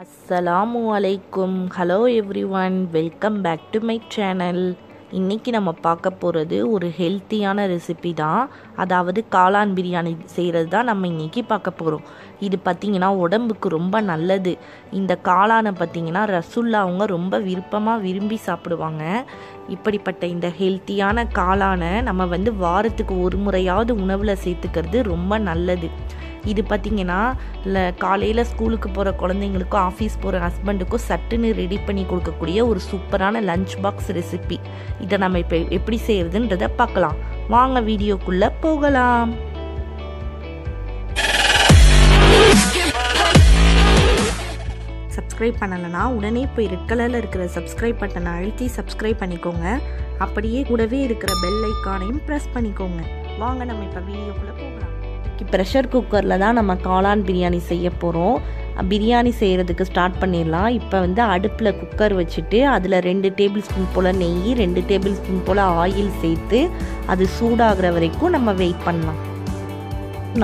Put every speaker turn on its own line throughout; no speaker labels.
அஸ்ஸலாமு அலைக்கும். Hello everyone, welcome back to my channel. இன்றைக்கி நம்ம பார்க்க போகிறது ஒரு ஹெல்த்தியான ரெசிபி தான். அதாவது காளான் பிரியாணி செய்கிறது தான் நம்ம இன்றைக்கி பார்க்க போகிறோம். இது பார்த்திங்கன்னா உடம்புக்கு ரொம்ப நல்லது. இந்த காளானை பார்த்திங்கன்னா ரசுல்லா அவங்க ரொம்ப விரும்பி சாப்பிடுவாங்க. இப்படிப்பட்ட இந்த ஹெல்த்தியான காளானை நம்ம வாரத்துக்கு ஒரு முறையாவது உணவில் சேர்த்துக்கிறது ரொம்ப நல்லது. இது பார்த்திங்கன்னா காலையில் ஸ்கூலுக்கு போகிற குழந்தைங்களுக்கும் ஆஃபீஸ் போகிற ஹஸ்பண்டுக்கும் சட்டுன்னு ரெடி பண்ணி கொடுக்கக்கூடிய ஒரு சூப்பரான லஞ்ச் பாக்ஸ் ரெசிபி. இதை நம்ம இப்போ எப்படி செய்கிறதுன்றதை பார்க்கலாம். வாங்க வீடியோக்குள்ளே போகலாம். சப்ஸ்கிரைப் பண்ணலைன்னா உடனே போய் ரெட் கலரில் இருக்கிற சப்ஸ்கிரைப் பட்டனை அழுத்தி சப்ஸ்கிரைப் பண்ணிக்கோங்க. அப்படியே கூடவே இருக்கிற பெல் ஐக்கானையும் ப்ரெஸ் பண்ணிக்கோங்க. வாங்க நம்ம இப்போ வீடியோக்குள்ளே போகலாம். ப்ரெஷர் குக்கரில் தான் நம்ம காளான் பிரியாணி செய்ய போகிறோம். பிரியாணி செய்கிறதுக்கு ஸ்டார்ட் பண்ணிடலாம். இப்போ அடுப்பில் குக்கர் வச்சுட்டு அதில் 2 டேபிள் ஸ்பூன் போல் நெய், 2 டேபிள் ஸ்பூன் போல் ஆயில் சேர்த்து அது சூடாகிற வரைக்கும் நம்ம வெயிட் பண்ணலாம்.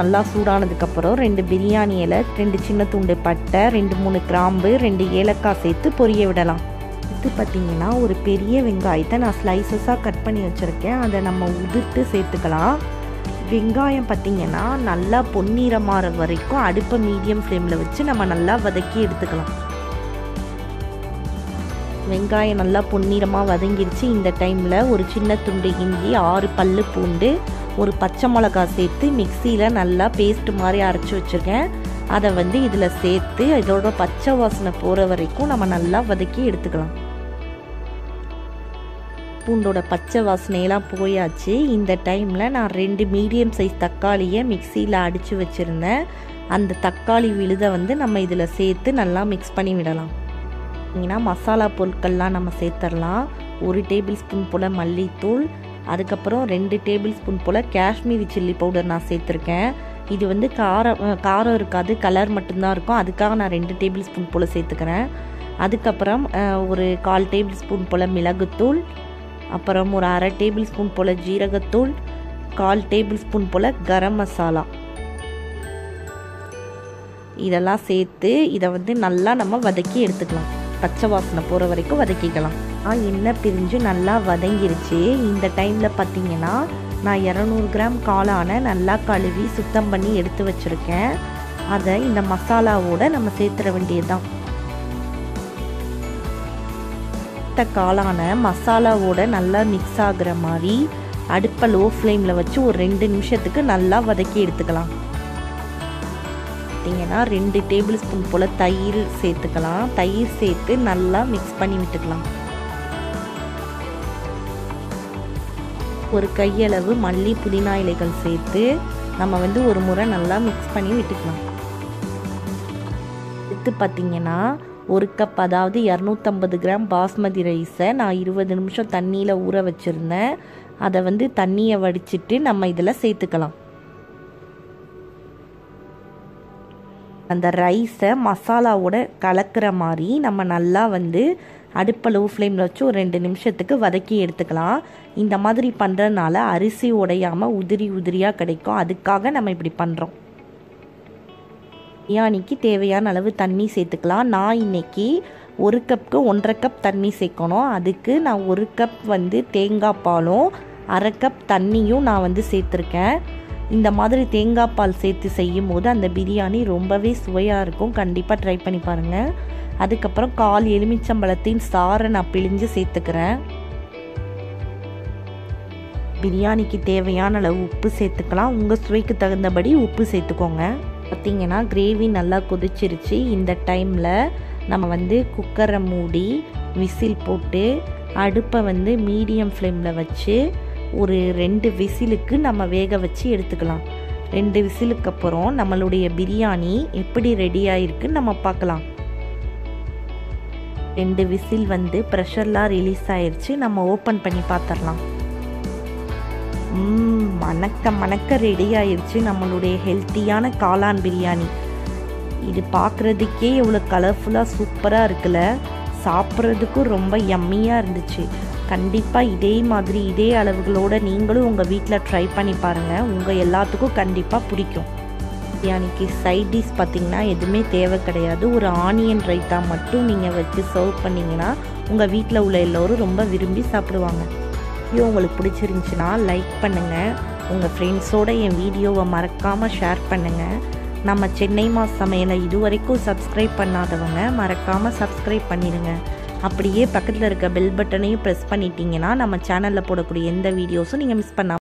நல்லா சூடானதுக்கப்புறம் 2 பிரியாணி இலை, 2 சின்ன துண்டு பட்டை, 2-3 கிராம்பு, 2 ஏலக்காய் சேர்த்து பொரிய விடலாம். இது பார்த்திங்கன்னா ஒரு பெரிய வெங்காயத்தை நான் ஸ்லைசஸாக கட் பண்ணி வச்சுருக்கேன். அதை நம்ம உதிர்த்து சேர்த்துக்கலாம். வெங்காயம் பார்த்திங்கன்னா நல்லா பொன்னிறமாற வரைக்கும் அடுப்பை மீடியம் ஃப்ளேமில் வச்சு நம்ம நல்லா வதக்கி எடுத்துக்கலாம். வெங்காயம் நல்லா பொன்னிறமாக வதங்கிடுச்சு. இந்த டைமில் ஒரு சின்ன துண்டு இஞ்சி, 6 பல்லு பூண்டு, ஒரு பச்சை மிளகாய் சேர்த்து மிக்சியில் நல்லா பேஸ்ட் மாதிரி அரைச்சி வச்சுருக்கேன். அதை இதில் சேர்த்து இதோட பச்சை வாசனை போகிற வரைக்கும் நம்ம நல்லா வதக்கி எடுத்துக்கலாம். பூண்டோட பச்சை வாசனையெல்லாம் போயாச்சு. இந்த டைமில் நான் 2 மீடியம் சைஸ் தக்காளியை மிக்சியில் அடித்து வச்சுருந்தேன். அந்த தக்காளி விழுதை நம்ம இதில் சேர்த்து நல்லா மிக்ஸ் பண்ணி விடலாம். பார்த்தீங்கன்னா மசாலா பொருட்கள்லாம் நம்ம சேர்த்துடலாம். 1 டேபிள் ஸ்பூன் போல் மல்லித்தூள், அதுக்கப்புறம் 2 டேபிள் ஸ்பூன் போல் காஷ்மீரி சில்லி பவுடர் நான் சேர்த்துருக்கேன். இது காரம் இருக்காது, கலர் மட்டும்தான் இருக்கும். அதுக்காக நான் 2 டேபிள் ஸ்பூன் போல் சேர்த்துக்கிறேன். அதுக்கப்புறம் ஒரு 1/4 டேபிள் ஸ்பூன் போல் மிளகுத்தூள், அப்புறம் ஒரு 1/2 டேபிள் ஸ்பூன் போல் ஜீரகத்தூள், 1/4 டேபிள் ஸ்பூன் போல் கரம் மசாலா, இதெல்லாம் சேர்த்து இதை நல்லா நம்ம வதக்கி எடுத்துக்கலாம். பச்சை வாசனை போகிற வரைக்கும் வதக்கிக்கலாம். எண்ணெய் பிரிஞ்சு நல்லா வதங்கிருச்சு. இந்த டைமில் பார்த்திங்கன்னா நான் 200 கிராம் காளானை நல்லா கழுவி சுத்தம் பண்ணி எடுத்து வச்சுருக்கேன். அதை இந்த மசாலாவோடு நம்ம சேர்த்துட வேண்டியது தான். காளான மசாலாவோட நல்லா மிக்ஸ் ஆகுற மாதிரி அடுப்பை லோ ஃப்ளேமில் வச்சு ஒரு 2 நிமிஷத்துக்கு நல்லா வதக்கி எடுத்துக்கலாம். பார்த்தீங்கன்னா 2 டேபிள் ஸ்பூன் போல் தயிர் சேர்த்துக்கலாம். தயிர் சேர்த்து நல்லா மிக்ஸ் பண்ணி விட்டுக்கலாம். ஒரு கையளவு மல்லி புதினா இலைகள் சேர்த்து நம்ம ஒரு முறை நல்லா மிக்ஸ் பண்ணி விட்டுக்கலாம். எடுத்து பார்த்திங்கன்னா 1 கப், அதாவது 250 கிராம் பாஸ்மதி ரைஸை நான் 20 நிமிஷம் தண்ணியில் ஊற வச்சுருந்தேன். அதை தண்ணியை வடிச்சிட்டு நம்ம இதில் சேர்த்துக்கலாம். அந்த ரைஸை மசாலாவோட கலக்கிற மாதிரி நம்ம நல்லா அடுப்பை லோ ஃப்ளேமில் வச்சு ஒரு 2 நிமிஷத்துக்கு வதக்கி எடுத்துக்கலாம். இந்த மாதிரி பண்ணுறதுனால அரிசி உடையாமல் உதிரியாக கிடைக்கும். அதுக்காக நம்ம இப்படி பண்ணுறோம். பிரியாணிக்கு தேவையான அளவு தண்ணி சேர்த்துக்கலாம். நான் இன்றைக்கி 1 கப்புக்கு 1.5 கப் தண்ணி சேர்க்கணும். அதுக்கு நான் 1 கப் தேங்காய் பாலும் 1/2 கப் தண்ணியும் நான் சேர்த்துருக்கேன். இந்த மாதிரி தேங்காய் பால் சேர்த்து செய்யும் போது அந்த பிரியாணி ரொம்பவே சுவையாக இருக்கும். கண்டிப்பாக ட்ரை பண்ணி பாருங்கள். அதுக்கப்புறம் 1/4 எலுமிச்சம்பழத்தின் சாறை நான் பிழிஞ்சு சேர்த்துக்கிறேன். பிரியாணிக்கு தேவையான அளவு உப்பு சேர்த்துக்கலாம். உங்கள் சுவைக்கு தகுந்தபடி உப்பு சேர்த்துக்கோங்க. பார்த்திங்கன்னா கிரேவி நல்லா கொதிச்சிருச்சு. இந்த டைமில் நம்ம குக்கரை மூடி விசில் போட்டு அடுப்பை மீடியம் ஃப்ளேமில் வச்சு ஒரு 2 விசிலுக்கு நம்ம வேக வச்சு எடுத்துக்கலாம். 2 விசிலுக்கு அப்புறம் நம்மளுடைய பிரியாணி எப்படி ரெடி ஆகிருக்குன்னு நம்ம பார்க்கலாம். 2 விசில் ப்ரெஷர்லாம் ரிலீஸ் ஆயிடுச்சு. நம்ம ஓப்பன் பண்ணி பார்த்துடலாம். மணக்க ரெடி ஆயிடுச்சு நம்மளுடைய ஹெல்த்தியான காளான் பிரியாணி. இது பார்க்குறதுக்கே எவ்வளோ கலர்ஃபுல்லாக சூப்பராக இருக்குல்ல. சாப்பிட்றதுக்கும் ரொம்ப யம்மியாக இருந்துச்சு. கண்டிப்பாக இதே அளவுகளோடு நீங்களும் உங்கள் வீட்டில் ட்ரை பண்ணி பாருங்கள். உங்கள் எல்லாத்துக்கும் கண்டிப்பாக பிடிக்கும். பிரியாணிக்கு சைட் டிஷ் பார்த்திங்கன்னா எதுவுமே தேவை கிடையாது. ஒரு ஆனியன் ரைத்தா மட்டும் நீங்கள் வச்சு சர்வ் பண்ணிங்கன்னா உங்கள் வீட்டில் உள்ள எல்லோரும் ரொம்ப விரும்பி சாப்பிடுவாங்க. வீடியோ உங்களுக்கு பிடிச்சிருந்துச்சுன்னா லைக் பண்ணுங்கள். உங்கள் ஃப்ரெண்ட்ஸோடு என் வீடியோவை மறக்காமல் ஷேர் பண்ணுங்கள். நம்ம சென்னை சமையலை இதுவரைக்கும் சப்ஸ்கிரைப் பண்ணாதவங்க மறக்காமல் சப்ஸ்கிரைப் பண்ணிடுங்க. அப்படியே பக்கத்தில் இருக்க பெல் பட்டனையும் ப்ரெஸ் பண்ணிட்டீங்கன்னா நம்ம சேனலில் போடக்கூடிய எந்த வீடியோஸும் நீங்கள் மிஸ் பண்ணாமல்